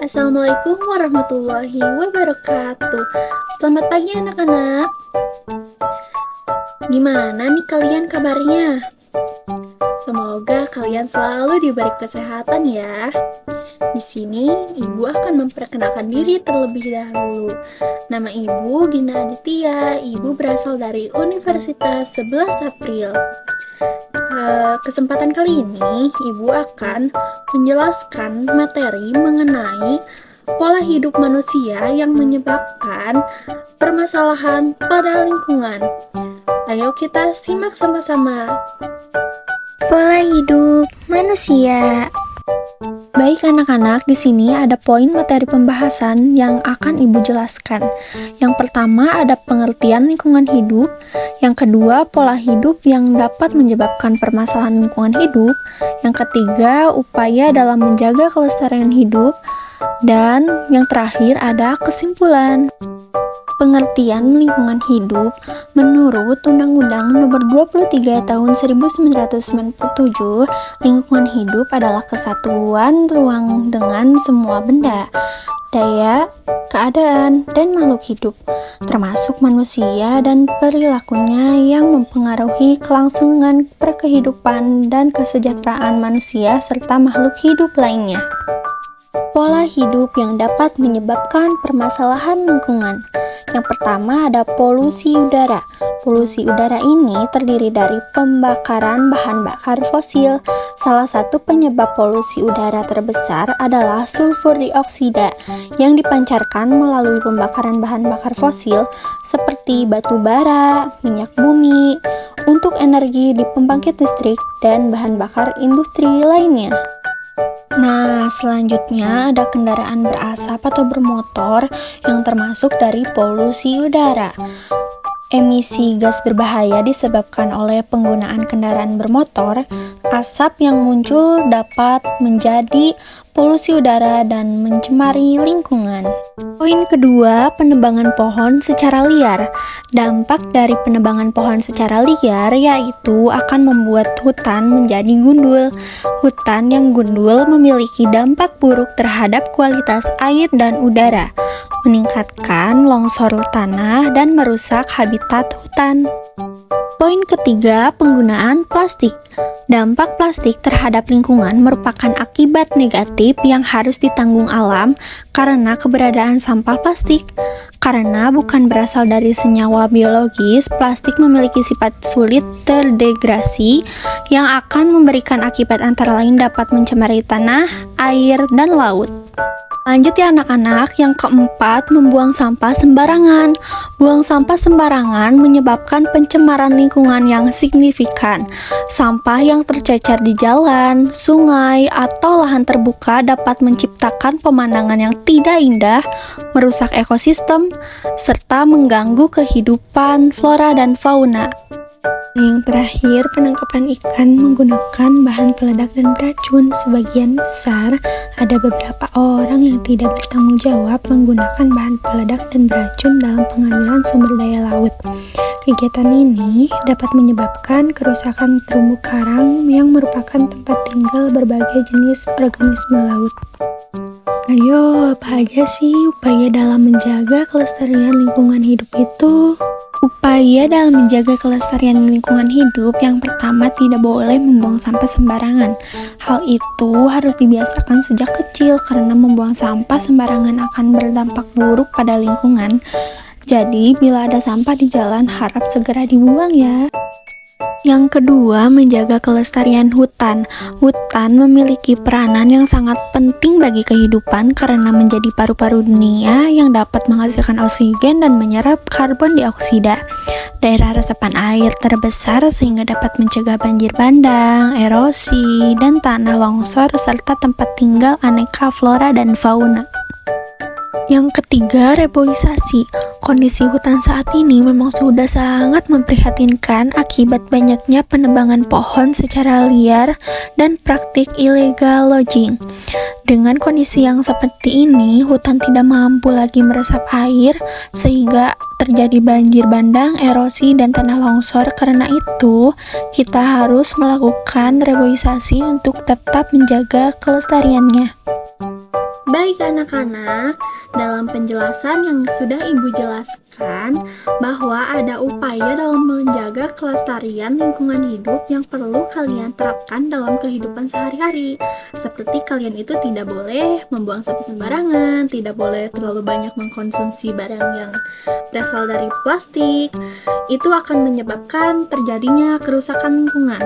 Assalamualaikum warahmatullahi wabarakatuh. Selamat pagi anak-anak. Gimana nih kalian kabarnya? Semoga kalian selalu diberi kesehatan ya. Di sini Ibu akan memperkenalkan diri terlebih dahulu. Nama Ibu Gina Aditya. Ibu berasal dari Universitas 11 April. Kesempatan kali ini Ibu akan menjelaskan materi mengenai pola hidup manusia yang menyebabkan permasalahan pada lingkungan. Ayo kita simak sama-sama. Pola hidup manusia. Baik anak-anak, di sini ada poin materi pembahasan yang akan Ibu jelaskan. Yang pertama ada pengertian lingkungan hidup. Yang kedua, pola hidup yang dapat menyebabkan permasalahan lingkungan hidup. Yang ketiga, upaya dalam menjaga kelestarian hidup. Dan yang terakhir ada kesimpulan. Pengertian lingkungan hidup menurut Undang-Undang Nomor 23 Tahun 1997, lingkungan hidup adalah kesatuan ruang dengan semua benda, daya, keadaan, dan makhluk hidup, termasuk manusia dan perilakunya yang mempengaruhi kelangsungan perkehidupan dan kesejahteraan manusia serta makhluk hidup lainnya. Pola hidup yang dapat menyebabkan permasalahan lingkungan. Yang pertama ada polusi udara. Polusi udara ini terdiri dari pembakaran bahan bakar fosil. Salah satu penyebab polusi udara terbesar adalah sulfur dioksida yang dipancarkan melalui pembakaran bahan bakar fosil seperti batu bara, minyak bumi, untuk energi di pembangkit listrik dan bahan bakar industri lainnya. Nah, selanjutnya ada kendaraan berasap atau bermotor yang termasuk dari polusi udara. Emisi gas berbahaya disebabkan oleh penggunaan kendaraan bermotor. Asap yang muncul dapat menjadi polusi udara dan mencemari lingkungan. Poin kedua, penebangan pohon secara liar. Dampak dari penebangan pohon secara liar yaitu akan membuat hutan menjadi gundul. Hutan yang gundul memiliki dampak buruk terhadap kualitas air dan udara, meningkatkan longsor tanah dan merusak habitat hutan. Poin ketiga, penggunaan plastik. Dampak plastik terhadap lingkungan merupakan akibat negatif yang harus ditanggung alam karena keberadaan sampah plastik. Karena bukan berasal dari senyawa biologis, plastik memiliki sifat sulit terdegrasi yang akan memberikan akibat antara lain dapat mencemari tanah, air, dan laut. Lanjut ya anak-anak, yang keempat, membuang sampah sembarangan. Buang sampah sembarangan menyebabkan pencemaran lingkungan yang signifikan. Sampah yang tercecer di jalan, sungai, atau lahan terbuka dapat menciptakan pemandangan yang tidak indah, merusak ekosistem, serta mengganggu kehidupan flora dan fauna. Yang terakhir, penangkapan ikan menggunakan bahan peledak dan beracun. Sebagian besar ada beberapa orang yang tidak bertanggung jawab menggunakan bahan peledak dan beracun dalam pengambilan sumber daya laut. Kegiatan ini dapat menyebabkan kerusakan terumbu karang yang merupakan tempat tinggal berbagai jenis organisme laut. Ayo, apa aja sih upaya dalam menjaga kelestarian lingkungan hidup itu? Upaya dalam menjaga kelestarian lingkungan hidup, yang pertama tidak boleh membuang sampah sembarangan. Hal itu harus dibiasakan sejak kecil karena membuang sampah sembarangan akan berdampak buruk pada lingkungan. Jadi, bila ada sampah di jalan, harap segera dibuang ya. Yang kedua, menjaga kelestarian hutan. Hutan memiliki peranan yang sangat penting bagi kehidupan karena menjadi paru-paru dunia yang dapat menghasilkan oksigen dan menyerap karbon dioksida. Daerah resapan air terbesar sehingga dapat mencegah banjir bandang, erosi, dan tanah longsor serta tempat tinggal aneka flora dan fauna. Yang ketiga, reboisasi. Kondisi hutan saat ini memang sudah sangat memprihatinkan akibat banyaknya penebangan pohon secara liar dan praktik illegal logging. Dengan kondisi yang seperti ini, hutan tidak mampu lagi meresap air sehingga terjadi banjir bandang, erosi, dan tanah longsor. Karena itu, kita harus melakukan reboisasi untuk tetap menjaga kelestariannya. Baik anak-anak, dalam penjelasan yang sudah Ibu jelaskan bahwa ada upaya dalam menjaga kelestarian lingkungan hidup yang perlu kalian terapkan dalam kehidupan sehari-hari. Seperti kalian itu tidak boleh membuang sampah sembarangan, tidak boleh terlalu banyak mengkonsumsi barang yang berasal dari plastik. Itu akan menyebabkan terjadinya kerusakan lingkungan.